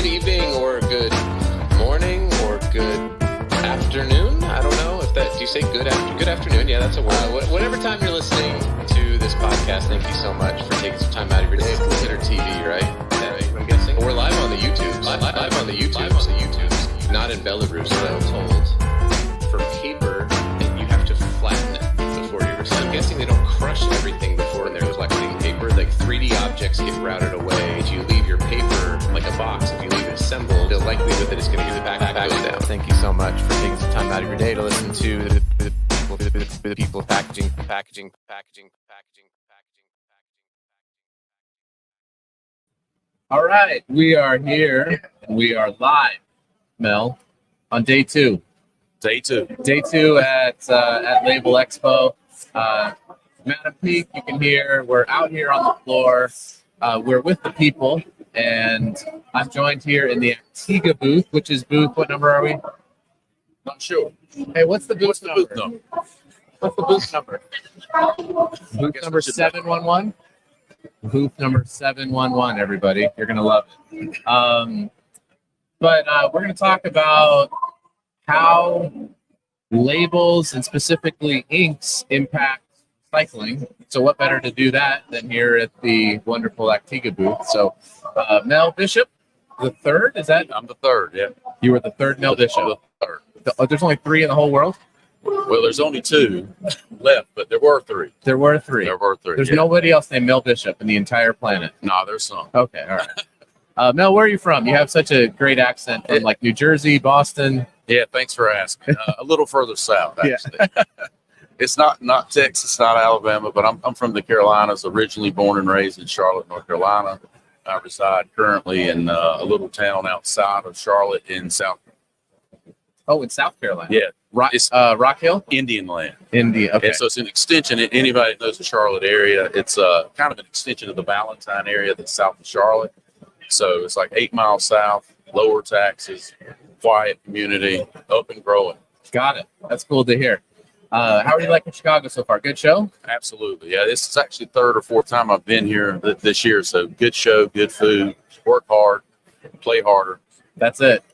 evening or good morning or good afternoon. I don't know if that, do you say good afternoon? Yeah, that's a word. Whatever time you're listening to this podcast, thank you so much for taking some time out of your day. It's considered TV, right? I'm guessing. We're live on the YouTube. Live on the YouTube. Not in Belarus, though. Told. For paper, you have to flatten it before you receive. I'm guessing they don't crush everything before they're collecting paper. Like 3D objects get routed away. If you leave your paper like a box, if you leave it assembled, the likelihood that it's going to get the back goes down. Thank you so much for taking some time out of your day to listen to the people of packaging. All right, we are here. We are live, Mel, on day two. Day two at Label Expo. Madam Peak, you can hear. We're out here on the floor. We're with the people, and I'm joined here in the Actega booth, which is booth. What number are we? Not sure. Hey, what's the booth number? What's the booth number? Booth number 711. Booth number 711. Everybody, you're gonna love it. But we're gonna talk about how labels and specifically inks impact cycling. So what better to do that than here at the wonderful Actega booth? So Mel Bishop, the third, is that? I'm the third, yeah. You were the third Mel Bishop. The third. There's only three in the whole world? Well, there's only two left, but there were three. There were three. There's nobody else named Mel Bishop in the entire planet. No, there's some. Okay, all right. Mel, where are you from? You have such a great accent from like New Jersey, Boston. Yeah, thanks for asking. A little further south, actually. Yeah. It's not Texas, not Alabama, but I'm from the Carolinas, originally born and raised in Charlotte, North Carolina. I reside currently in a little town outside of Charlotte in South. Oh, in South Carolina. Yeah. It's Rock Hill? Indian land. India, okay. And so it's an extension. Anybody that knows the Charlotte area, it's kind of an extension of the Valentine area that's south of Charlotte. So it's like 8 miles south, lower taxes, quiet community, up and growing. Got it. That's cool to hear. How are you liking Chicago so far? Good show? Absolutely. Yeah, this is actually third or fourth time I've been here this year. So good show, good food, work hard, play harder. That's it.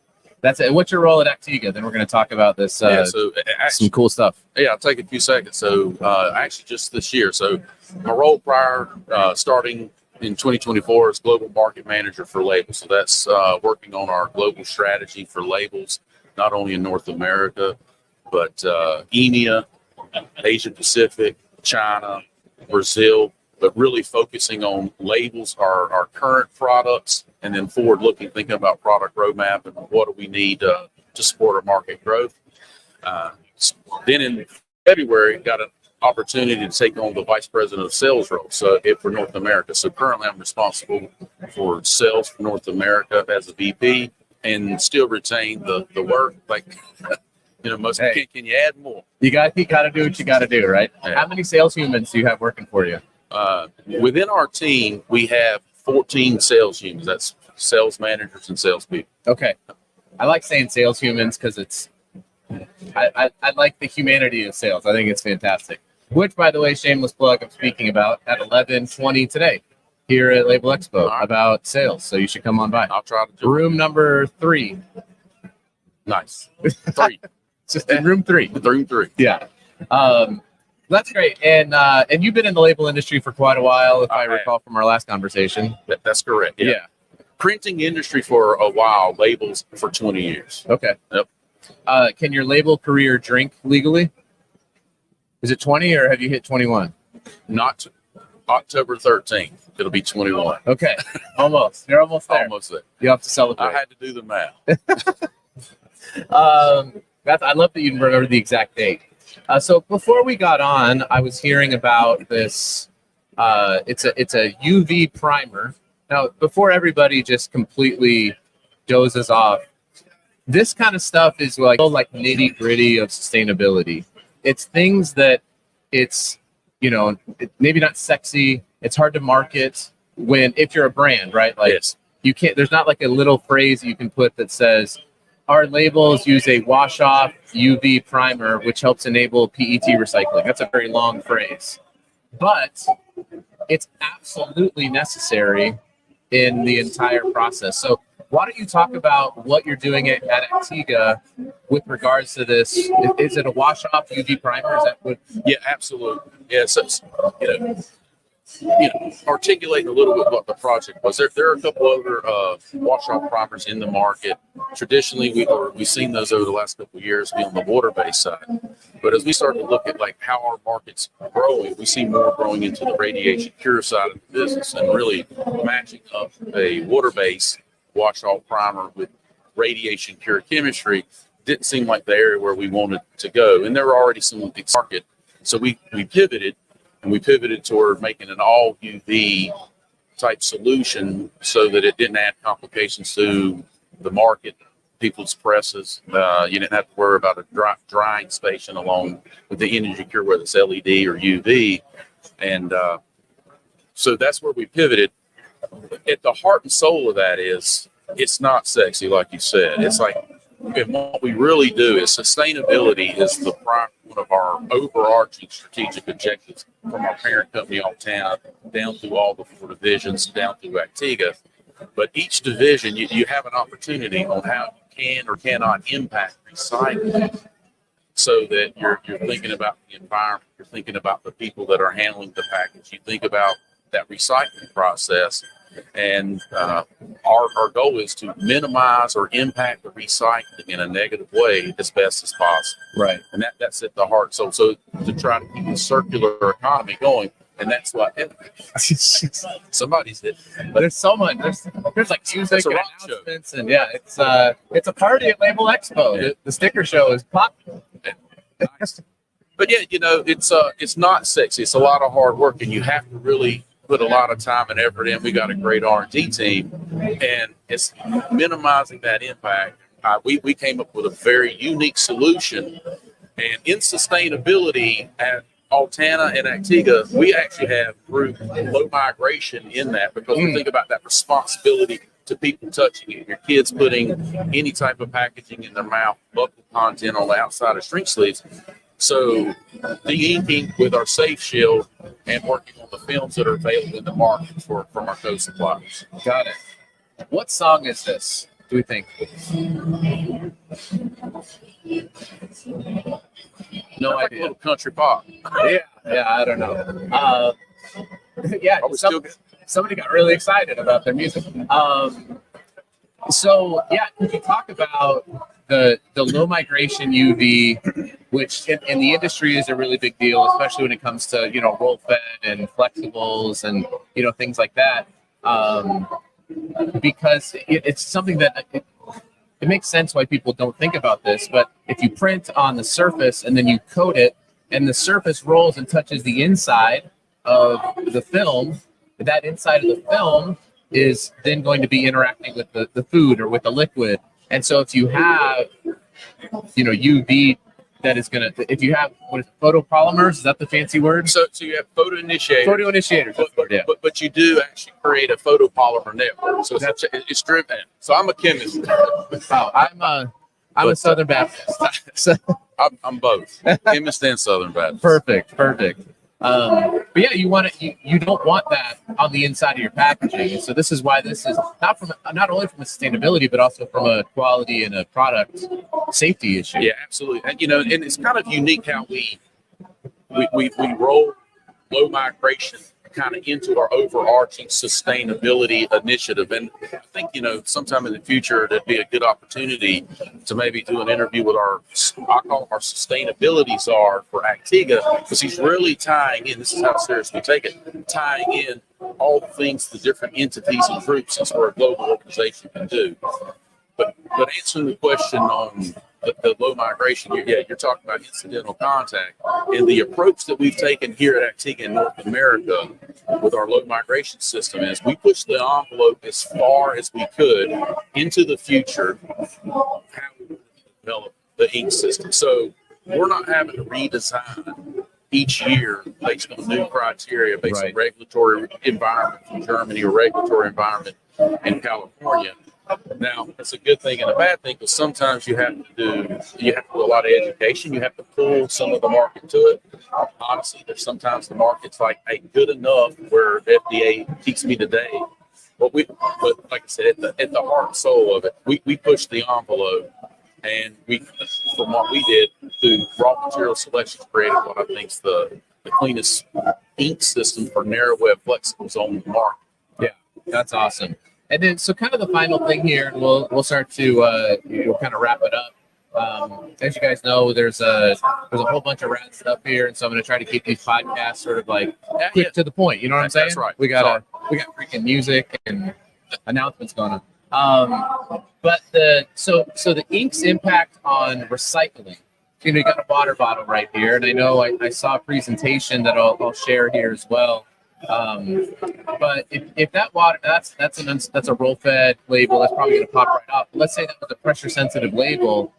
What's your role at Actega? Then we're going to talk about this. Some cool stuff. Yeah, I'll take a few seconds. So actually just this year. So my role prior, starting in 2024 is global market manager for labels. So that's working on our global strategy for labels, not only in North America, but EMEA, Asia Pacific, China, Brazil, but really focusing on labels, our current products, and then forward-looking, thinking about product roadmap and what do we need to support our market growth. Then in February, got an opportunity to take on the vice president of sales role for North America. So currently I'm responsible for sales for North America as a VP and still retain the work. Like, can you add more? You got to do what you got to do, right? Yeah. How many sales humans do you have working for you? Within our team, we have 14 sales humans. That's sales managers and salespeople. Okay. I like saying sales humans because I like the humanity of sales. I think it's fantastic. Which, by the way, shameless plug, I'm speaking about at 11:20 today here at Label Expo about sales. So you should come on by. I'll try to do room number 3. Nice. 3. Just in room 3. Room 3. Yeah. That's great. And you've been in the label industry for quite a while, if I recall from our last conversation. That's correct. Yeah. Printing industry for a while, labels for 20 years. Okay. Yep. Can your label career drink legally? Is it 20 or have you hit 21? Not October 13th. It'll be 21. Okay. Almost. You're almost there. Almost there. You have to celebrate. I had to do the math. I love that you remember the exact date. So before we got on, I was hearing about this. It's a UV primer. Now, before everybody just completely dozes off, this kind of stuff is like nitty gritty of sustainability. It's things that it's maybe not sexy. It's hard to market if you're a brand, right? Like yes. You can't. There's not like a little phrase you can put that says, our labels use a wash-off UV primer, which helps enable PET recycling. That's a very long phrase. But it's absolutely necessary in the entire process. So why don't you talk about what you're doing at Actega with regards to this? Is it a wash-off UV primer? Is that what? Yeah, absolutely. Yeah, so articulating a little bit what the project was. There are a couple other wash-off primers in the market. Traditionally, we've seen those over the last couple of years be on the water-based side. But as we start to look at like how our market's growing, we see more growing into the radiation cure side of the business, and really matching up a water-based wash-off primer with radiation cure chemistry didn't seem like the area where we wanted to go. And there were already some in the market. So we pivoted. And we pivoted toward making an all UV type solution so that it didn't add complications to the market, people's presses. You didn't have to worry about a drying station along with the energy cure, whether it's LED or UV. And so that's where we pivoted. At the heart and soul of that is it's not sexy, like you said. It's like, and what we really do is sustainability is one of our overarching strategic objectives from our parent company, Actega, down through all the 4 divisions, down through Actega. But each division, you have an opportunity on how you can or cannot impact recycling, so that you're thinking about the environment, you're thinking about the people that are handling the package, you think about that recycling process. And our goal is to minimize or impact the recycling in a negative way as best as possible. Right. And that's at the heart. So to try to keep the circular economy going, and that's what somebody's did. But there's so much. There's like music and announcements, and yeah, it's a party at Label Expo. Yeah. The sticker show is popping. Nice. But yeah, it's not sexy. It's a lot of hard work, and you have to really put a lot of time and effort in. We got a great R&D team, and it's minimizing that impact. We came up with a very unique solution, and in sustainability at Actega and Actega, we actually have group low migration in that, because we think about that responsibility to people touching it. Your kids putting any type of packaging in their mouth, buccal content on the outside of shrink sleeves. So de-inking with our Safe Shield and working on the films that are available in the market from our co-suppliers. Got it. What song is this, do we think? No idea. Like a little country pop. Yeah, I don't know. Yeah, somebody got really excited about their music. So yeah, can you talk about the low migration UV, which in the industry is a really big deal, especially when it comes to roll fed and flexibles and things like that, because it's something that it makes sense why people don't think about this. But if you print on the surface and then you coat it, and the surface rolls and touches the inside of the film, that inside of the film is then going to be interacting with the food or with the liquid. And so if you have, UV that is going to, if you have, what is it, photopolymers, is that the fancy word? So you have photoinitiators. Photoinitiators. But you do actually create a photopolymer network. So it's driven. So I'm a chemist. Oh, I'm a Southern Baptist. So I'm both, chemist and Southern Baptist. Perfect. But yeah, you don't want that on the inside of your packaging. And so this is why this is not only from a sustainability, but also from a quality and a product safety issue. Yeah, absolutely. And and it's kind of unique how we roll low migration kind of into our overarching sustainability initiative. And I think, sometime in the future, there'd be a good opportunity to maybe do an interview with I call him our sustainability czar for Actega, because he's really tying in, this is how serious we take it, tying in all the things the different entities and groups, since we're a global organization, can do. But answering the question on the low migration, you're talking about incidental contact, and the approach that we've taken here at Actega in North America with our low migration system is we push the envelope as far as we could into the future of how we develop the ink system. So we're not having to redesign each year based on new criteria, based on regulatory environment from Germany or regulatory environment in California. Now, it's a good thing and a bad thing, because sometimes you have to do a lot of education. You have to pull some of the market to it. Honestly, there's sometimes the market's like, hey, good enough where FDA keeps me today. But like I said, at the heart and soul of it. We pushed the envelope, and from what we did through raw material selection, created what I think is the cleanest ink system for narrow web flexibles on the market. Yeah, that's awesome. And then, so kind of the final thing here, and we'll start to kind of wrap it up. As you guys know, there's a whole bunch of rad stuff here, and so I'm going to try to keep these podcasts sort of like quick to the point. You know what I'm saying? That's right. We got freaking music and announcements going on. But the ink's impact on recycling. You got a water bottle right here, and I know I saw a presentation that I'll share here as well. But if that water, that's a roll fed label, that's probably going to pop right off. But let's say that was a pressure sensitive label.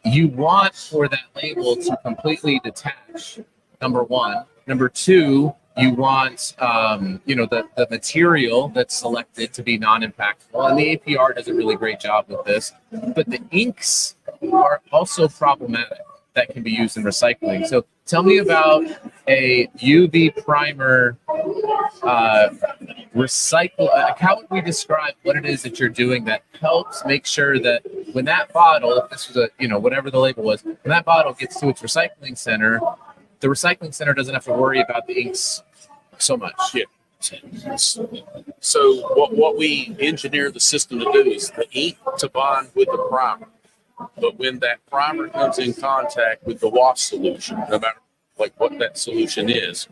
You want for that label to completely detach, number one. Number two, you want the material that's selected to be non-impactful, and the APR does a really great job with this. But the inks are also problematic that can be used in recycling. So tell me about a UV primer recycle. How would we describe what it is that you're doing that helps make sure that when that bottle, if this was whatever the label was, when that bottle gets to its recycling center, the recycling center doesn't have to worry about the inks so much. Yeah. So what we engineer the system to do is the ink to bond with the primer. But when that primer comes in contact with the wash solution, no matter like what that solution is,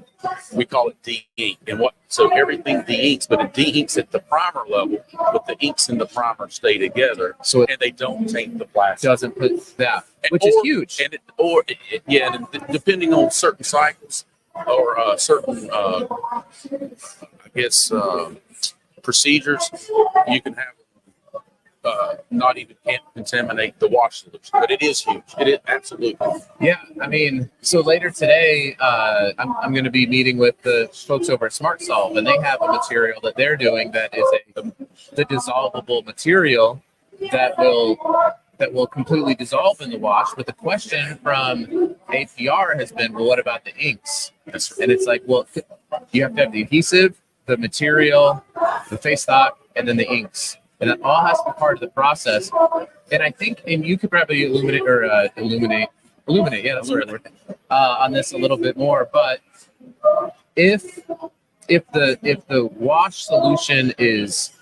we call it de-ink. So everything de-inks, but it de-inks at the primer level, but the inks in the primer stay together, and they don't taint the plastic. Doesn't put that, which is huge. And depending on certain cycles or certain, procedures, you can have not even can't contaminate the wash solution, but it is huge. It is absolutely. Yeah, I mean, so later today, I'm going to be meeting with the folks over at Smart Solve, and they have a material that they're doing that is the dissolvable material that will completely dissolve in the wash. But the question from APR has been, well, what about the inks? And it's like, well, you have to have the adhesive, the material, the face stock, and then the inks. And that all has to be part of the process. And I think, and you could probably illuminate, yeah, that's the right word, on this a little bit more. But if the wash solution is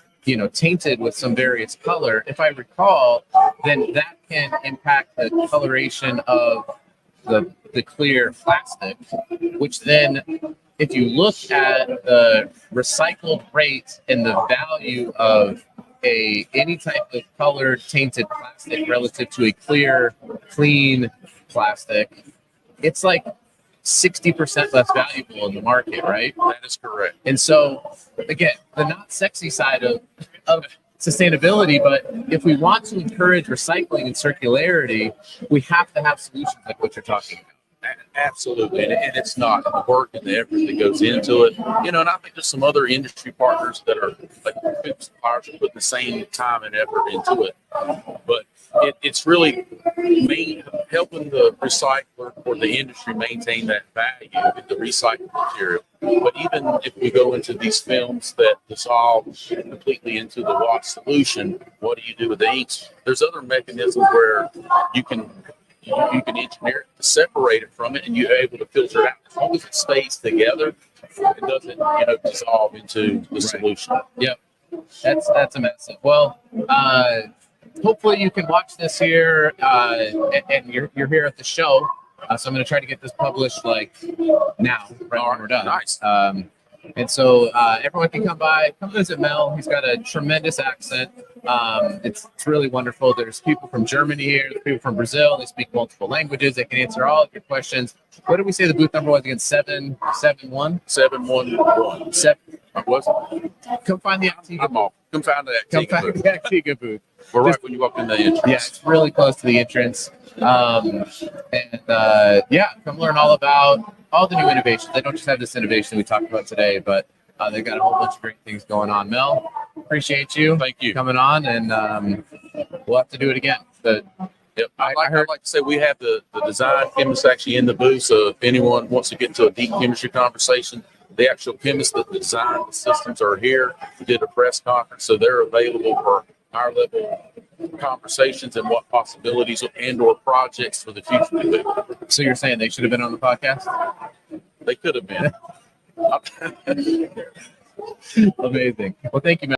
tainted with some various color, if I recall, then that can impact the coloration of the clear plastic, which then, if you look at the recycled rate and the value of any type of colored tainted plastic relative to a clear, clean plastic, it's like 60% less valuable in the market, right? That is correct. And so, again, the not sexy side of sustainability, but if we want to encourage recycling and circularity, we have to have solutions like what you're talking about. Absolutely, and it's not the work and the effort that goes into it. And I think there's some other industry partners that are like food suppliers are putting the same time and effort into it. But it's really helping the recycler or the industry maintain that value in the recycled material. But even if we go into these films that dissolve completely into the wash solution, what do you do with the inks? There's other mechanisms where you can engineer it to separate it from it, and you're able to filter it out. As long as it stays together, it doesn't, dissolve into the solution. Yep, that's a massive. Well, hopefully you can watch this here, and you're here at the show. So I'm going to try to get this published like now, right when we're done. Nice. And so everyone can come visit Mel. He's got a tremendous accent. It's really wonderful. There's people from Germany here, there's people from Brazil. They speak multiple languages. They can answer all of your questions. What did we say the booth number was again? 771? 711. What was it? Come find the Actega booth. Come find the Come Actega find booth. the Actega booth. We're right when you walk in the entrance. Yeah, it's really close to the entrance. Come learn all about all the new innovations. They don't just have this innovation we talked about today, but they've got a whole bunch of great things going on. Mel, appreciate you. Thank you Coming on, and we'll have to do it again. But yep. I'd like to say we have the design chemists actually in the booth, so if anyone wants to get into a deep chemistry conversation, the actual chemists that design the systems are here. We did a press conference, so they're available for higher level conversations and what possibilities and or projects for the future we do. So you're saying they should have been on the podcast? They could have been. Amazing. Well, thank you, Mel.